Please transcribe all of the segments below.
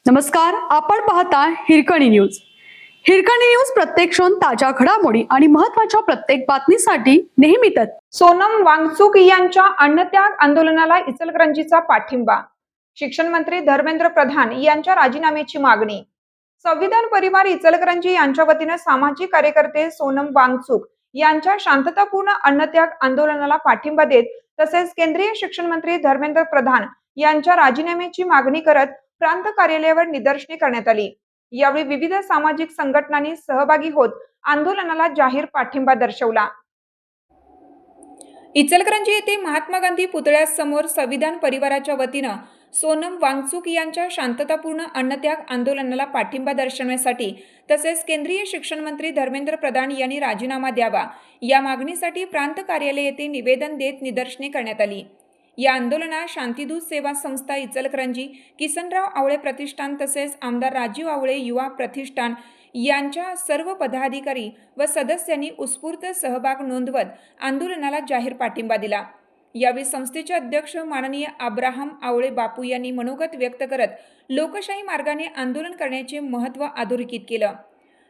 नमस्कार, आपण पाहता हिरकणी न्यूज. हिरकणी न्यूज प्रत्येक क्षण ताज्या घडामोडी आणि महत्त्वाच्या प्रत्येक बातमीसाठी नेहमीच. सोनम वांगचुक यांच्या अन्नत्याग आंदोलनाला इचलकरंजीचा पाठिंबा. शिक्षण मंत्री धर्मेंद्र प्रधान यांच्या राजीनाम्याची मागणी. संविधान परिवार इचलकरंजी यांच्या वतीने सामाजिक कार्यकर्ते सोनम वांगचुक यांच्या शांततापूर्ण अन्नत्याग आंदोलनाला पाठिंबा देत तसेच केंद्रीय शिक्षण मंत्री धर्मेंद्र प्रधान यांच्या राजीनाम्याची मागणी करत प्रांत कार्यालयावर निदर्शने करण्यात आली. यावेळी विविध सामाजिक संघटनांनी सहभागी होत आंदोलनाला जाहीर पाठिंबा दर्शवला. इचलकरंजी येथे महात्मा गांधी पुतळ्यासमोर संविधान परिवाराच्या वतीनं सोनम वांगचुक यांच्या शांततापूर्ण अन्नत्याग आंदोलनाला पाठिंबा दर्शवण्यासाठी तसेच केंद्रीय शिक्षण मंत्री धर्मेंद्र प्रधान यांनी राजीनामा द्यावा या मागणीसाठी प्रांत कार्यालय येथे निवेदन देत निदर्शने करण्यात आली. या आंदोलनात शांतिदूत सेवा संस्था इचलकरंजी, किसनराव आवळे प्रतिष्ठान तसेच आमदार राजीव आवळे युवा प्रतिष्ठान यांच्या सर्व पदाधिकारी व सदस्यांनी उत्स्फूर्त सहभाग नोंदवत आंदोलनाला जाहीर पाठिंबा दिला. यावेळी संस्थेचे अध्यक्ष माननीय अब्राहम आवळे बापू यांनी मनोगत व्यक्त करत लोकशाही मार्गाने आंदोलन करण्याचे महत्त्व अधोरेखित केलं.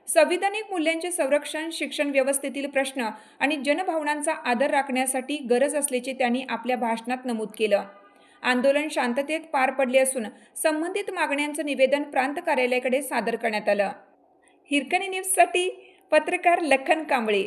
संविधानिक मूल्यांचे संरक्षण, शिक्षण व्यवस्थेतील प्रश्न आणि जनभावनांचा आदर राखण्यासाठी गरज असल्याचे त्यांनी आपल्या भाषणात नमूद केलं. आंदोलन शांततेत पार पडले असून संबंधित मागण्यांचं निवेदन प्रांत कार्यालयाकडे सादर करण्यात आलं. हिरकणी न्यूजसाठी पत्रकार लखन कांबळे.